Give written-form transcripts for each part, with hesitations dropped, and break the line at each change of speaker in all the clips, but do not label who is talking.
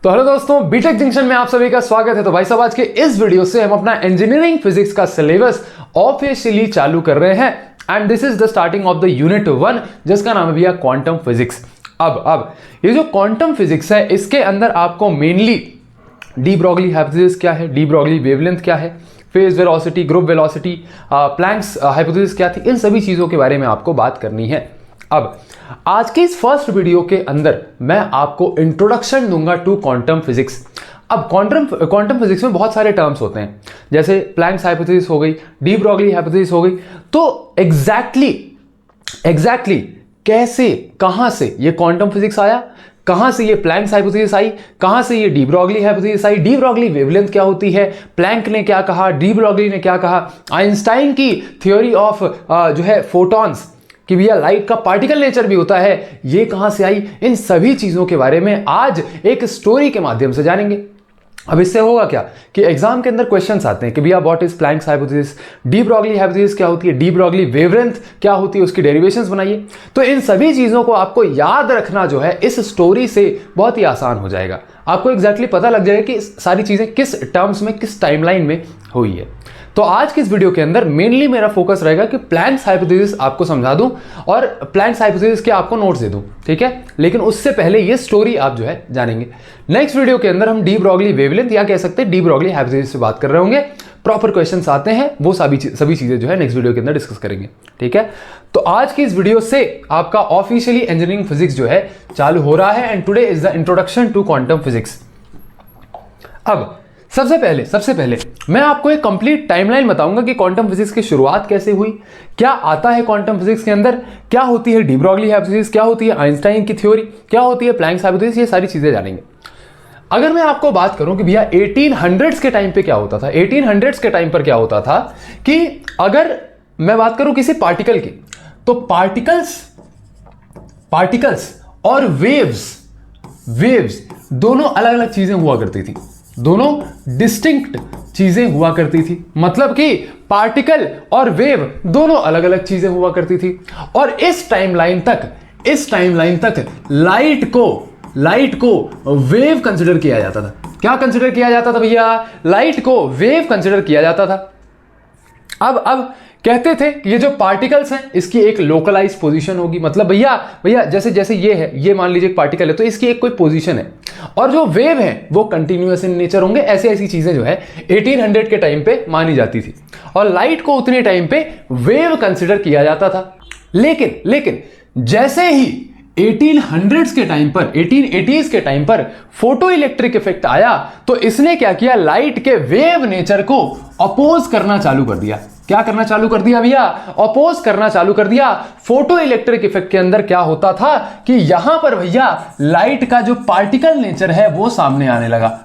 तो हेलो दोस्तों, BTech junction में आप सभी का स्वागत है। तो भाई साहब, आज के इस वीडियो से हम अपना इंजीनियरिंग फिजिक्स का सिलेबस ऑफिशियली चालू कर रहे हैं and this is the starting of the unit 1 जिसका नाम है भैया क्वांटम फिजिक्स। अब ये जो क्वांटम फिजिक्स है इसके अंदर आपको मेनली डी ब्रॉगली हाइपोथेसिस क्या है, डी ब्रॉगली वेवलेंथ क्या है, phase velocity, group velocity, Planck's hypothesis क्या थी, इन सभी चीजों के बारे में आपको बात करनी है। अब आज के इस फर्स्ट वीडियो के अंदर मैं आपको इंट्रोडक्शन दूंगा टू क्वांटम फिजिक्स। अब क्वांटम फिजिक्स में बहुत सारे टर्म्स होते हैं, जैसे प्लैंक्स हाइपोथेसिस हो गई, डी ब्रॉगली हाइपोथेसिस हो गई। तो एग्जैक्टली कैसे, कहां से ये क्वांटम फिजिक्स आया, कहां से ये प्लैंक्स हाइपोथेसिस आई, कहां से ये डी ब्रॉगली हाइपोथेसिस आई, डी ब्रॉगली वेवलेंथ क्या होती है, प्लैंक ने क्या कहा, डी ब्रॉगली ने क्या कहा, आइंस्टाइन की थ्योरी ऑफ जो है फोटॉन्स कि भैया लाइट का पार्टिकल नेचर भी होता है, ये कहां से आई, इन सभी चीजों के बारे में आज एक स्टोरी के माध्यम से जानेंगे। अब इससे होगा क्या कि एग्जाम के अंदर क्वेश्चंस आते हैं कि भैया what is Planck's hypothesis, de Broglie hypothesis क्या होती है, डी ब्रॉगली वेवलेंथ क्या होती है, उसकी डेरिवेशंस बनाइए। तो इन सभी चीजों को आपको याद रखना जो है इस स्टोरी से बहुत ही आसान हो जाएगा। आपको एग्जैक्टली पता लग जाएगा कि सारी चीजें किस टर्म्स में, किस टाइमलाइन में हुई है। तो आज के इस वीडियो के अंदर मेनली मेरा फोकस रहेगा कि प्लैंक्स हाइपोथेसिस आपको समझा दूं और प्लैंक्स हाइपोथेसिस के आपको नोट्स दे दूं, ठीक है। लेकिन उससे पहले ये स्टोरी आप जो है जानेंगे। नेक्स्ट वीडियो के अंदर हम डी ब्रॉगली वेवलेंथ या कह सकते हैं डी ब्रॉगली हाइपोथेसिस से बात कर रहे होंगे। प्रॉपर क्वेश्चंस आते हैं, वो सभी चीजें जो है नेक्स्ट वीडियो के अंदर डिस्कस करेंगे, ठीक है। तो आज की इस वीडियो से आपका ऑफिशियली इंजीनियरिंग फिजिक्स जो है चालू हो रहा है and today is the introduction to quantum physics. अब सबसे पहले मैं आपको एक कंप्लीट टाइमलाइन बताऊंगा कि क्वांटम फिजिक्स की शुरुआत कैसे हुई, क्या आता है क्वांटम फिजिक्स के अंदर, क्या होती है डी ब्रॉगली हाइपोथेसिस, क्या होती है आइंस्टाइन की थ्योरी, क्या होती है प्लैंक्स हाइपोथेसिस, ये सारी चीजें जानेंगे। अगर मैं आपको बात करूं कि भैया 1800s के टाइम पे क्या होता था, 1800s के टाइम पर क्या होता था कि अगर मैं बात करूं किसी पार्टिकल की, तो पार्टिकल्स और वेव्स दोनों अलग अलग चीजें हुआ करती थी, दोनों डिस्टिंक्ट चीजें हुआ करती थी। मतलब कि पार्टिकल और वेव दोनों अलग अलग चीजें हुआ करती थी। और इस टाइमलाइन तक लाइट को वेव कंसिडर किया जाता था। क्या कंसिडर किया जाता था भैया? लाइट को वेव कंसिडर किया जाता था। अब कहते थे कि ये जो पार्टिकल्स हैं इसकी एक लोकलाइज पोजीशन होगी। मतलब भैया जैसे ये है, ये मान लीजिए एक पार्टिकल है तो इसकी एक कोई पोजीशन है, और जो वेव है वो कंटिन्यूअस इन नेचर होंगे। ऐसी चीजें जो है 1800 के टाइम पे मानी जाती थी और लाइट को उतने टाइम पे वेव कंसिडर किया जाता था। लेकिन जैसे ही 1800s के टाइम पर, 1880s के टाइम पर फोटो इलेक्ट्रिक इफेक्ट आया तो इसने क्या किया, लाइट के वेव नेचर को अपोज करना चालू कर दिया। क्या करना चालू कर दिया भैया? अपोज करना चालू कर दिया। फोटो इलेक्ट्रिक इफेक्ट के अंदर क्या होता था कि यहां पर भैया लाइट का जो पार्टिकल नेचर है वो सामने आने लगा।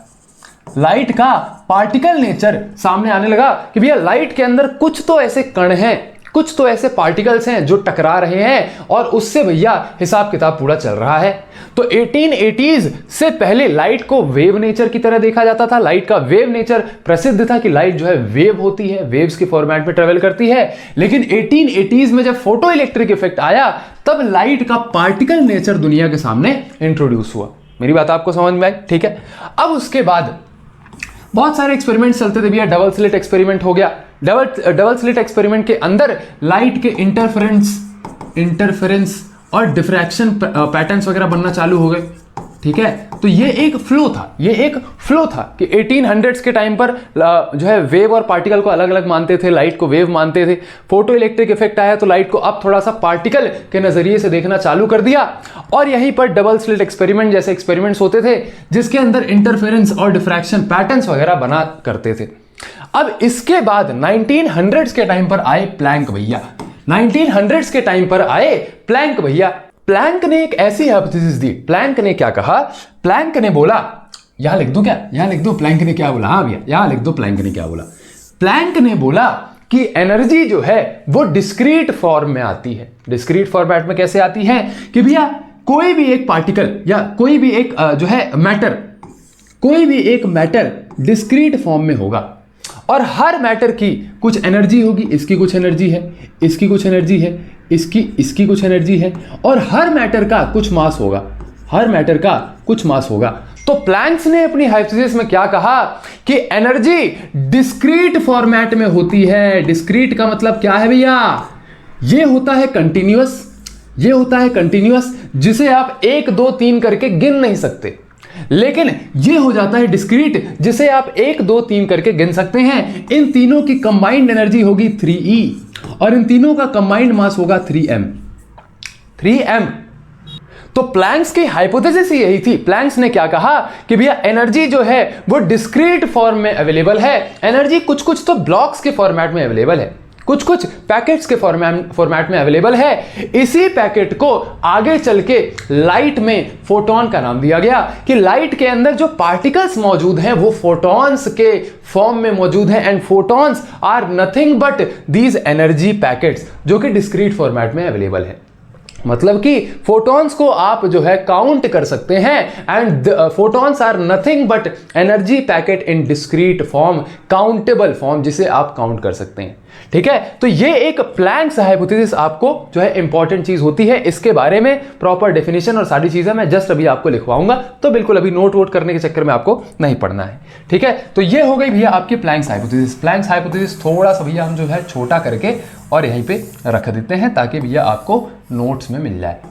लाइट का पार्टिकल नेचर सामने आने लगा कि भैया लाइट के अंदर कुछ तो ऐसे कण हैं, कुछ तो ऐसे पार्टिकल्स हैं जो टकरा रहे हैं और उससे भैया हिसाब किताब पूरा चल रहा है। तो 1880s से पहले लाइट को वेव नेचर की तरह देखा जाता था। लाइट का वेव नेचर प्रसिद्ध था कि लाइट जो है वेव होती है, वेव्स के फॉर्मेट में ट्रेवल करती है। लेकिन 1880s में जब फोटो इलेक्ट्रिक इफेक्ट आया तब लाइट का पार्टिकल नेचर दुनिया के सामने इंट्रोड्यूस हुआ। मेरी बात आपको समझ में आई? ठीक है। अब उसके बाद बहुत सारे एक्सपेरिमेंट चलते थे भैया। डबल स्लिट एक्सपेरिमेंट हो गया। डबल स्लिट एक्सपेरिमेंट के अंदर लाइट के इंटरफेरेंस और डिफ्रैक्शन पैटर्न्स वगैरह बनना चालू हो गए, ठीक है। तो ये एक फ्लो था कि 1800s के टाइम पर जो है वेव और पार्टिकल को अलग अलग मानते थे, लाइट को वेव मानते थे। फोटो इलेक्ट्रिक इफेक्ट आया तो लाइट को अब थोड़ा सा पार्टिकल के नजरिए से देखना चालू कर दिया और यहीं पर डबल स्लिट एक्सपेरिमेंट जैसे एक्सपेरिमेंट्स होते थे जिसके अंदर इंटरफेरेंस और डिफ्रैक्शन पैटर्न्स वगैरह बना करते थे। अब इसके बाद 1900s के टाइम पर आए प्लैंक भैया। 1900s के टाइम पर आए प्लैंक भैया। प्लैंक ने एक ऐसी हाइपोथेसिस दी। प्लैंक ने क्या कहा? प्लैंक ने बोला, यहां लिख दूं क्या? यहां लिख दो प्लैंक ने क्या बोला? हाँ भैया यहां लिख दो प्लैंक ने क्या बोला। प्लैंक ने बोला कि एनर्जी जो है वो डिस्क्रीट फॉर्म में आती है। डिस्क्रीट फॉर्मेट में कैसे आती है कि भैया कोई भी एक पार्टिकल या कोई भी एक जो है मैटर, कोई भी एक मैटर डिस्क्रीट फॉर्म में होगा और हर मैटर की कुछ एनर्जी होगी। इसकी कुछ एनर्जी है, इसकी कुछ एनर्जी है, इसकी कुछ एनर्जी है और हर मैटर का कुछ मास होगा। तो प्लैंक्स ने अपनी हाइपोथेसिस में क्या कहा कि एनर्जी डिस्क्रीट फॉर्मेट में होती है। डिस्क्रीट का मतलब क्या है भैया? ये होता है कंटिन्यूअस, ये होता है कंटिन्यूअस जिसे आप 1 2 3 करके गिन नहीं सकते, लेकिन ये हो जाता है डिस्क्रीट जिसे आप 1 2 3 करके गिन सकते हैं। इन तीनों की कंबाइंड एनर्जी होगी 3E और इन तीनों का कंबाइंड मास होगा 3m। तो प्लैंक्स की हाइपोथेसिस यही थी। प्लैंक्स ने क्या कहा कि भैया एनर्जी जो है वो डिस्क्रीट फॉर्म में अवेलेबल है। एनर्जी कुछ कुछ तो ब्लॉक्स के फॉर्मेट में अवेलेबल है, कुछ कुछ पैकेट्स के फॉर्मेट में अवेलेबल है। इसी पैकेट को आगे चल के लाइट में फोटोन का नाम दिया गया कि लाइट के अंदर जो पार्टिकल्स मौजूद हैं वो फोटॉन्स के फॉर्म में मौजूद हैं and photons are nothing but these energy packets जो कि डिस्क्रीट फॉर्मेट में अवेलेबल है। मतलब कि फोटॉन्स को आप जो है काउंट कर सकते हैं and photons are nothing but energy packet in discrete form, countable form जिसे आप काउंट कर सकते हैं। ठीक है, तो ये एक प्लैंक्स हाइपोथेसिस आपको जो है इंपॉर्टेंट चीज होती है। इसके बारे में प्रॉपर डेफिनेशन और सारी चीजें मैं जस्ट अभी आपको लिखवाऊंगा, तो बिल्कुल अभी नोट वोट करने के चक्कर में आपको नहीं पढ़ना है। ठीक है, तो ये हो गई भैया आपकी प्लैंक्स हाइपोथेसिस। प्लैंक्स हाइपोथेसिस थोड़ा सा भैया हम जो है छोटा करके और यहीं पे रख देते हैं ताकि भैया आपको नोट्स में मिल जाए।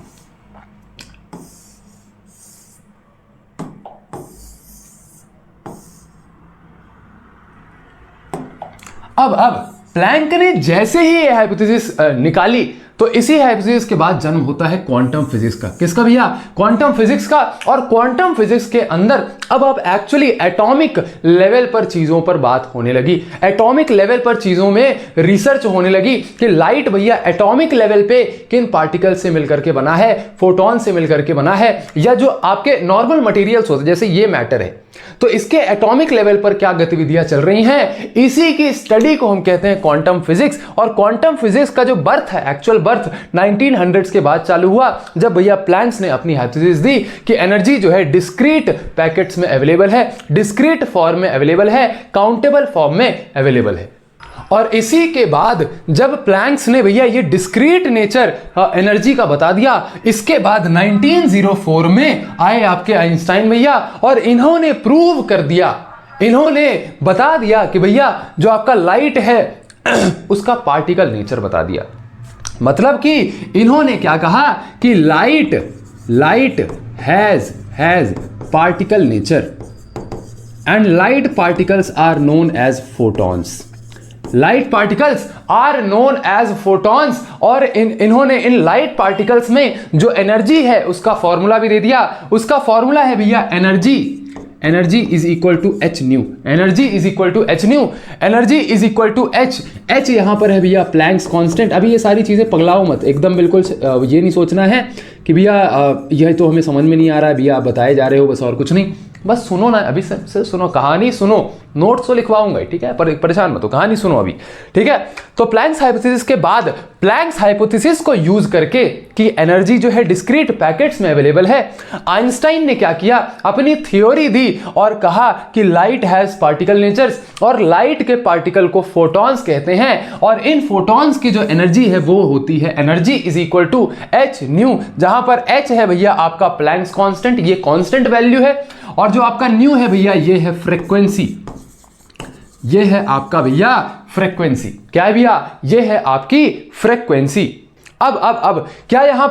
अब प्लैंक ने जैसे ही ये हाइपोथेसिस निकाली तो इसी हाइपोथेसिस के बाद जन्म होता है क्वांटम फिजिक्स का। किसका भैया? क्वांटम फिजिक्स का। और क्वांटम फिजिक्स के अंदर अब एक्चुअली एटॉमिक लेवल पर चीजों पर बात होने लगी। एटॉमिक लेवल पर चीजों में रिसर्च होने लगी कि लाइट भैया एटॉमिक लेवल पे किन पार्टिकल से मिलकर के बना है, फोटोन से मिलकर के बना है, या जो आपके नॉर्मल मटेरियल्स होते हैं जैसे ये मैटर है तो इसके एटॉमिक लेवल पर क्या गतिविधियां चल रही हैं, इसी की स्टडी को हम कहते हैं क्वांटम फिजिक्स। और क्वांटम फिजिक्स का जो बर्थ है, एक्चुअल बर्थ 1900s के बाद चालू हुआ जब भैया प्लैंक्स ने अपनी हाइपोथेसिस दी कि एनर्जी जो है डिस्क्रीट पैकेट्स में अवेलेबल है, डिस्क्रीट फॉर्म में अवेलेबल है, काउंटेबल फॉर्म में अवेलेबल है। और इसी के बाद जब प्लैंक्स ने भैया ये डिस्क्रीट नेचर एनर्जी का बता दिया, इसके बाद 1904 में आए आपके आइंस्टाइन भैया और इन्होंने प्रूव कर दिया, इन्होंने बता दिया कि भैया जो आपका लाइट है उसका पार्टिकल नेचर बता दिया। मतलब कि इन्होंने क्या कहा कि light has particle nature and light particles are known as photons. Light particles are known as photons. और इन्होंने इन लाइट पार्टिकल्स में जो एनर्जी है उसका फॉर्मूला भी दे दिया। उसका फॉर्मूला है भैया energy is equal to h nu. Energy is equal to h nu. Energy is equal to h यहां पर है भैया प्लैंक्स कांस्टेंट। अभी ये सारी चीजें पगलाओ मत, एकदम बिल्कुल ये नहीं सोचना है कि भैया यह तो हमें समझ में नहीं आ रहा है, भैया आप बताए जा रहे हो बस और कुछ नहीं। बस सुनो ना, अभी से सुनो, कहानी सुनो, नोट्स तो लिखवाऊंगा, ठीक है, पर परेशान मत हो, कहानी सुनो अभी, ठीक है। तो प्लैंक्स हाइपोथेसिस के बाद प्लैंक्स हाइपोथेसिस को यूज करके कि एनर्जी जो है डिस्क्रीट पैकेट्स में अवेलेबल है, आइंस्टाइन ने क्या किया, अपनी थ्योरी दी और कहा कि लाइट हैज पार्टिकल नेचर्स और लाइट के पार्टिकल को फोटॉन्स कहते हैं और इन फोटॉन्स की जो एनर्जी है वो होती है energy is equal to h nu, जहां पर एच है भैया आपका प्लैंक्स कांस्टेंट, ये कांस्टेंट वैल्यू है, और जो आपका न्यू है भैया ये है फ्रीक्वेंसी, ये है आपका भैया फ्रीक्वेंसी। क्या है भैया? ये है आपकी फ्रीक्वेंसी। अब क्या यहां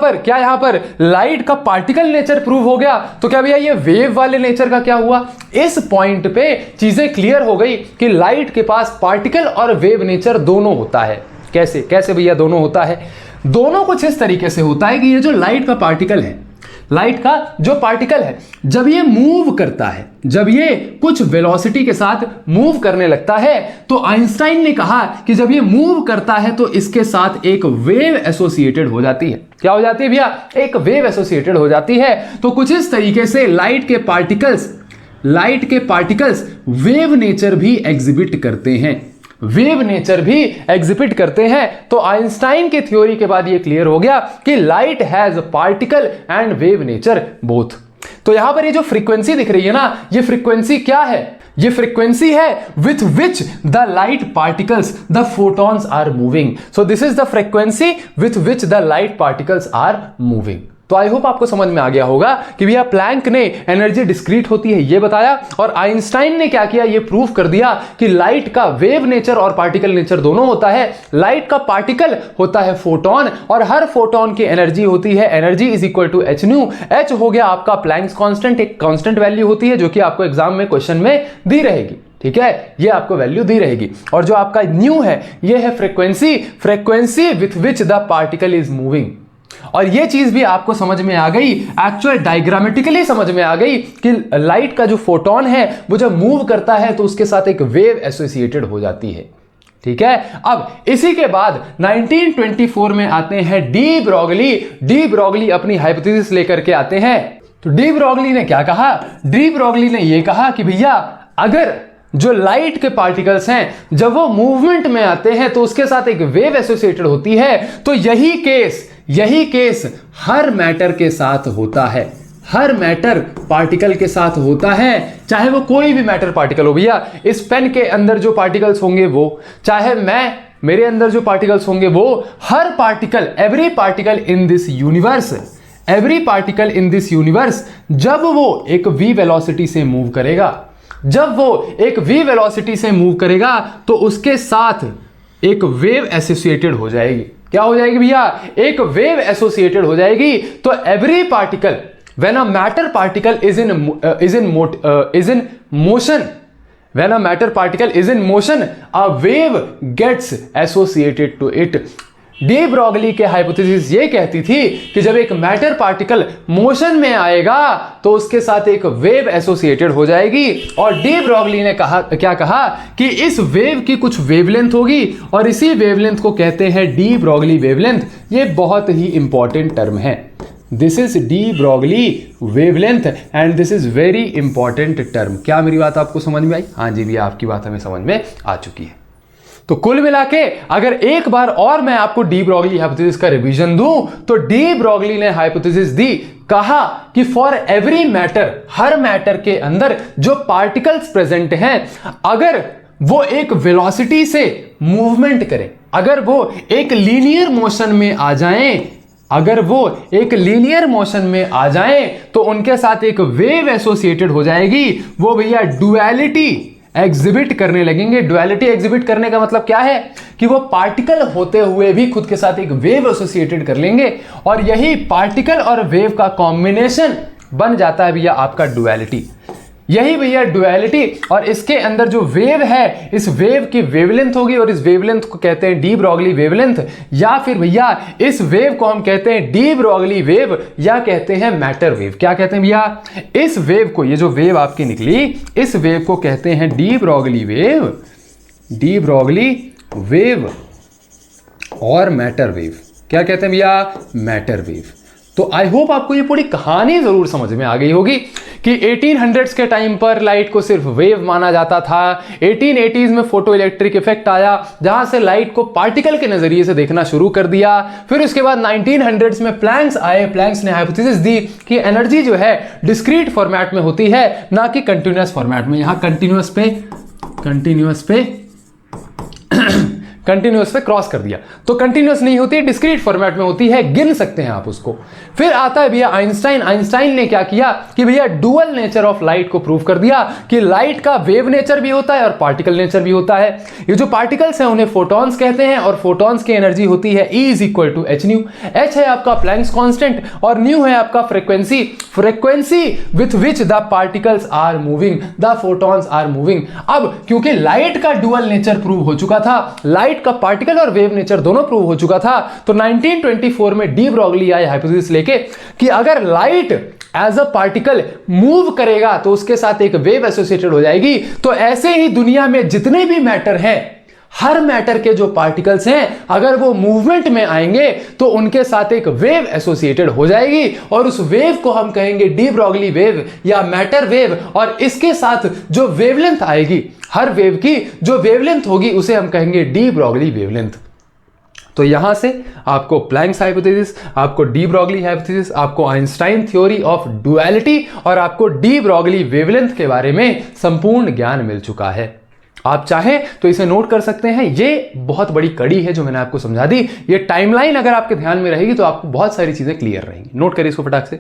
पर लाइट का पार्टिकल नेचर प्रूव हो गया, तो क्या भैया ये वेव वाले नेचर का क्या हुआ? इस पॉइंट पे चीजें क्लियर हो गई कि लाइट के पास पार्टिकल और वेव नेचर दोनों होता है। कैसे भैया दोनों होता है? दोनों कुछ इस तरीके से होता है कि ये जो लाइट का पार्टिकल है, लाइट का जो पार्टिकल है, जब ये मूव करता है, जब ये कुछ वेलोसिटी के साथ मूव करने लगता है, तो आइंस्टाइन ने कहा कि जब ये मूव करता है तो इसके साथ एक वेव एसोसिएटेड हो जाती है। क्या हो जाती है भैया? एक वेव एसोसिएटेड हो जाती है। तो कुछ इस तरीके से लाइट के पार्टिकल्स वेव नेचर भी एग्जिबिट करते हैं, वेव नेचर भी एग्जिबिट करते हैं। तो आइंस्टाइन की थ्योरी के बाद ये क्लियर हो गया कि light has particle and wave nature both. तो यहां पर ये जो फ्रीक्वेंसी दिख रही है ना, ये फ्रीक्वेंसी क्या है? ये फ्रीक्वेंसी है with which the light particles the photons are moving. So this is the frequency with which the light particles are moving. तो आई होप आपको समझ में आ गया होगा कि भैया प्लैंक ने एनर्जी डिस्क्रीट होती है ये बताया, और आइंस्टाइन ने क्या किया, ये प्रूफ कर दिया कि लाइट का वेव नेचर और पार्टिकल नेचर दोनों होता है। लाइट का पार्टिकल होता है फोटोन, और हर फोटोन की एनर्जी होती है, energy is equal to h nu. H हो गया आपका प्लैंक्स कांस्टेंट, एक कांस्टेंट वैल्यू होती है जो कि आपको एग्जाम में क्वेश्चन में दी रहेगी, ठीक है, ये आपको वैल्यू दी रहेगी। और जो आपका न्यू है ये है frequency, frequency with which the particle is moving. और ये चीज भी आपको समझ में आ गई, एक्चुअल डायग्रामेटिकली समझ में आ गई कि लाइट का जो फोटोन है वो जब मूव करता है तो उसके साथ एक वेव एसोसिएटेड हो जाती है, ठीक है। अब इसी के बाद 1924 में आते हैं डी ब्रॉगली। डी ब्रॉगली अपनी हाइपोथेसिस लेकर के आते हैं। तो डी ब्रॉगली ने क्या कहा, डी ब्रॉगली ने यह कहा कि भैया अगर जो लाइट के पार्टिकल्स हैं जब वो मूवमेंट में आते हैं तो उसके साथ एक वेव एसोसिएटेड होती है, तो यही केस हर मैटर के साथ होता है, हर मैटर पार्टिकल के साथ होता है, चाहे वो कोई भी मैटर पार्टिकल हो। भैया इस पेन के अंदर जो पार्टिकल्स होंगे वो, चाहे मेरे अंदर जो पार्टिकल्स होंगे वो, हर particle, every particle in this universe, every particle in this universe जब वो एक v वेलोसिटी से मूव करेगा, जब वो एक v वेलोसिटी से मूव करेगा तो उसके साथ एक वेव एसोसिएटेड हो जाएगी। क्या हो जाएगी भैया, एक वेव एसोसिएटेड हो जाएगी। तो every particle, when a matter particle is in motion, when a matter particle is in motion, a wave gets associated to it। De Broglie के हाइपोथेसिस ये कहती थी कि जब एक मैटर पार्टिकल मोशन में आएगा तो उसके साथ एक वेव एसोसिएटेड हो जाएगी। और डी ब्रॉगली ने क्या कहा कि इस वेव की कुछ वेवलेंथ होगी और इसी वेवलेंथ को कहते हैं डी ब्रॉगली वेवलेंथ। ये बहुत ही इंपॉर्टेंट टर्म है। This is de Broglie wavelength and this is very important term. क्या मेरी बात आपको समझ में आई? हाँ जी भैया, आपकी बात हमें समझ में आ चुकी है। तो कुल मिला के अगर एक बार और मैं आपको डी ब्रॉगली हाइपोथेसिस का रिवीजन दूं तो डी ब्रॉगली ने हाइपोथेसिस दी, कहा कि for every matter, her matter के अंदर जो पार्टिकल्स प्रेजेंट हैं अगर वो एक वेलोसिटी से मूवमेंट करें, अगर वो एक लीनियर मोशन में आ जाएं, अगर वो एक लीनियर मोशन में आ जाएं तो उनके साथ एक वेव एसोसिएटेड हो जाएगी। वो भैया डुअलिटी एग्जिबिट करने लगेंगे। डुअलिटी एग्जिबिट करने का मतलब क्या है कि वो पार्टिकल होते हुए भी खुद के साथ एक वेव एसोसिएटेड कर लेंगे और यही पार्टिकल और वेव का कॉम्बिनेशन बन जाता है भैया आपका डुअलिटी। यही भैया डुअलिटी। और इसके अंदर जो वेव है, इस वेव की वेवलेंथ होगी और इस वेवलेंथ को कहते हैं डी ब्रॉगली वेवलेंथ, या फिर भैया इस वेव को हम कहते हैं डी ब्रॉगली वेव या कहते हैं मैटर वेव। क्या कहते हैं भैया, इस वेव को, ये जो वेव आपकी निकली, इस वेव को कहते हैं de Broglie wave, de Broglie wave और मैटर वेव। क्या कहते हैं भैया, मैटर वेव। तो आई होप आपको ये पूरी कहानी जरूर समझ में आ गई होगी कि 1800s के टाइम पर लाइट को सिर्फ वेव माना जाता था। 1880s में फोटो इलेक्ट्रिक इफेक्ट आया जहां से लाइट को पार्टिकल के नजरिए से देखना शुरू कर दिया। फिर उसके बाद 1900s में प्लैंक्स आए। प्लैंक्स ने हाइपोथेसिस दी कि एनर्जी जो है डिस्क्रीट फॉर्मेट में होती है, ना कि कंटिन्यूअस फॉर्मेट में। यहां कंटिन्यूअस पे क्रॉस कर दिया, तो कंटिन्यूअस नहीं होती, डिस्क्रीट फॉर्मेट में होती है, गिन सकते हैं आप उसको। फिर आता है भैया आइंस्टाइन। आइंस्टाइन ने क्या किया कि भैया डुअल नेचर ऑफ लाइट को प्रूव कर दिया कि लाइट का वेव नेचर भी होता है और पार्टिकल नेचर भी होता है। ये जो पार्टिकल्स हैं उन्हें फोटॉन्स कहते हैं और फोटॉन्स की एनर्जी होती है E is equal to h nu. H है आपका प्लैंक्स कांस्टेंट और न्यू है आपका frequency, frequency with which the particles are moving, the photons are moving. अब क्योंकि लाइट का डुअल नेचर प्रूव हो चुका था, लाइट का पार्टिकल और वेव नेचर दोनों प्रूव हो चुका था, तो 1924 में डी ब्रॉगली आए हाइपोथेसिस लेके कि अगर light as a particle move करेगा तो उसके साथ एक वेव एसोसिएटेड हो जाएगी। तो ऐसे ही दुनिया में जितने भी मैटर हैं, हर मैटर के जो पार्टिकल्स हैं, अगर वो मूवमेंट में आएंगे तो उनके साथ एक वेव एसोसिएटेड हो जाएगी और उस वेव को हम कहेंगे डी ब्रॉगली वेव या मैटर वेव। और इसके साथ जो वेवलेंथ आएगी, हर वेव की जो वेवलेंथ होगी उसे हम कहेंगे डी ब्रॉगली वेवलेंथ। तो यहां से आपको प्लैंक्स हाइपोथेसिस, आपको डी ब्रॉगली हाइपोथेसिस, आपको आइंस्टाइन थ्योरी ऑफ डुअलिटी और आपको डी ब्रॉगली वेवलेंथ के बारे में संपूर्ण ज्ञान मिल चुका है। आप चाहें तो इसे नोट कर सकते हैं। ये बहुत बड़ी कड़ी है जो मैंने आपको समझा दी। ये टाइमलाइन अगर आपके ध्यान में रहेगी तो आपको बहुत सारी चीजें क्लियर रहेंगी। नोट करिए इसको फटाक से।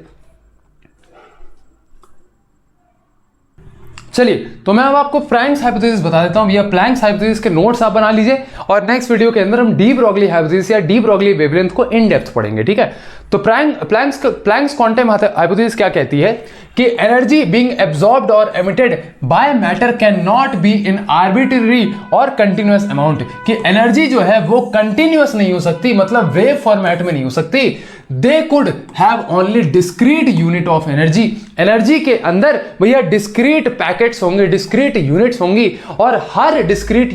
चलिए, तो मैं अब आपको प्लैंक्स हाइपोथेसिस बता देता हूं। भैया प्लैंक्स हाइपोथेसिस के नोट्स आप बना लीजिए और नेक्स्ट वीडियो के अंदर हम डी ब्रोगली हाइपोथेसिस या डी ब्रोगली वेवलेंथ को इन डेप्थ पढ़ेंगे, ठीक है। तो प्लैंक्स क्वांटम हाइपोथेसिस क्या कहती है कि एनर्जी बीइंग एब्जॉर्ब्ड और emitted by matter can not be in arbitrary और कंटिन्यूअस अमाउंट, कि एनर्जी जो है वो कंटिन्यूअस नहीं हो सकती, मतलब वेव फॉर्मेट में नहीं हो सकती। They could have only discrete unit of energy, energy के अंदर भैया डिस्क्रीट पैकेट्स होंगे, डिस्क्रीट यूनिट्स होंगी और हर डिस्क्रीट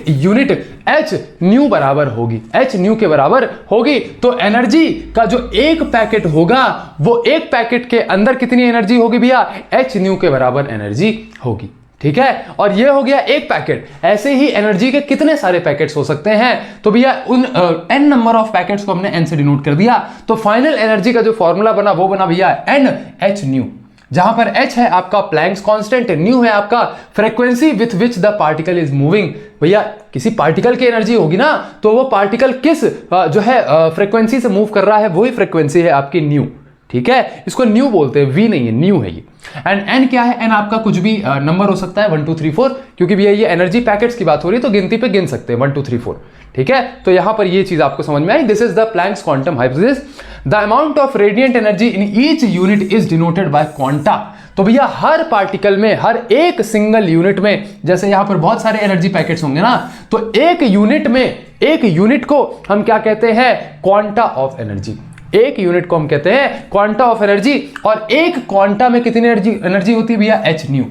यूनिट एच न्यू बराबर होगी, एच न्यू के बराबर होगी। तो एनर्जी का जो एक पैकेट होगा वो एक पैकेट के अंदर कितनी एनर्जी होगी भैया, एच न्यू के बराबर एनर्जी होगी, ठीक है। और ये हो गया एक पैकेट। ऐसे ही एनर्जी के कितने सारे पैकेट्स हो सकते हैं, तो भैया उन n नंबर ऑफ पैकेट्स को हमने n से डिनोट कर दिया। तो फाइनल एनर्जी का जो फॉर्मूला बना वो बना भैया n h न्यू, जहां पर h है आपका प्लैंक्स कांस्टेंट, न्यू है आपका frequency with which the particle is moving. भैया किसी पार्टिकल की एनर्जी होगी ना, तो वो पार्टिकल किस जो है फ्रीक्वेंसी से मूव कर रहा है, वही फ्रीक्वेंसी है आपकी न्यू, ठीक है। इसको न्यू बोलते हैं, वी नहीं है, न्यू है ये। एंड एन क्या है, एन आपका कुछ भी नंबर हो सकता है 1 2 3 4, क्योंकि भैया ये एनर्जी पैकेट्स की बात हो रही है तो गिनती पे गिन सकते हैं 1 2 3 4, ठीक है। तो यहां पर ये चीज आपको समझ में आई। This is the Planck's quantum hypothesis. The amount of radiant energy in each unit is denoted by quanta. तो भैया हर पार्टिकल में, हर एक सिंगल यूनिट में, जैसे यहां पर बहुत सारे एनर्जी पैकेट्स होंगे ना, तो एक यूनिट में, एक यूनिट को हम क्या कहते हैं, क्वांटा ऑफ एनर्जी। एक यूनिट को हम कहते हैं क्वांटा ऑफ एनर्जी, और एक क्वांटा में कितनी एनर्जी होती है भैया, एच न्यू,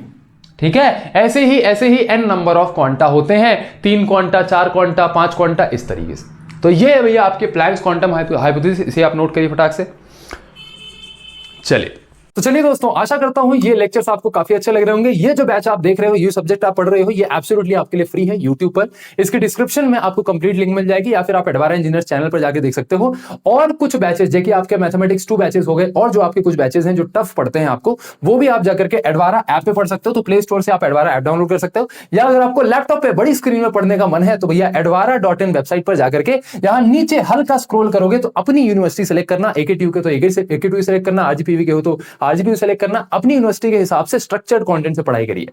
ठीक है। ऐसे ही एन नंबर ऑफ क्वांटा होते हैं, 3 क्वांटा, 4 क्वांटा, 5 क्वांटा, इस तरीके से। तो ये भैया आपके प्लैंक्स क्वांटम हाइपोथेसिस, इसे आप नोट करिए फटाक से। चलिए, तो चलिए दोस्तों, आशा करता हूं ये लेक्चर्स आपको काफी अच्छे लग रहे होंगे। ये जो बैच आप देख रहे हो, ये सब्जेक्ट आप पढ़ रहे हो, ये एब्सोल्युटली आपके लिए फ्री है यूट्यूब पर। इसके डिस्क्रिप्शन में आपको कंप्लीट लिंक मिल जाएगी, या फिर आप एडवारा इंजीनियर्स चैनल पर जाके देख सकते हो। और कुछ बैचेस, जैसे आपके मैथमेटिक्स 2 बैचेस हो गए, और जो आपके कुछ बैचेस हैं जो टफ पढ़ते हैं आपको, वो भी आप जाकर के एडवारा ऐप पे पढ़ सकते हो। तो प्ले स्टोर से आप एडवारा ऐप डाउनलोड कर सकते हो, या अगर आपको लैपटॉप पे बड़ी स्क्रीन में पढ़ने का मन है तो भैया edvara.in वेबसाइट पर जाकर के यहाँ नीचे हल्का स्क्रॉल करोगे तो अपनी यूनिवर्सिटी सेलेक्ट करना, AKTU के तो AKTU सेलेक्ट करना, RGPV के हो तो RGPV सेलेक्ट करना, अपनी यूनिवर्सिटी के हिसाब से स्ट्रक्चर्ड कंटेंट से पढ़ाई करिए।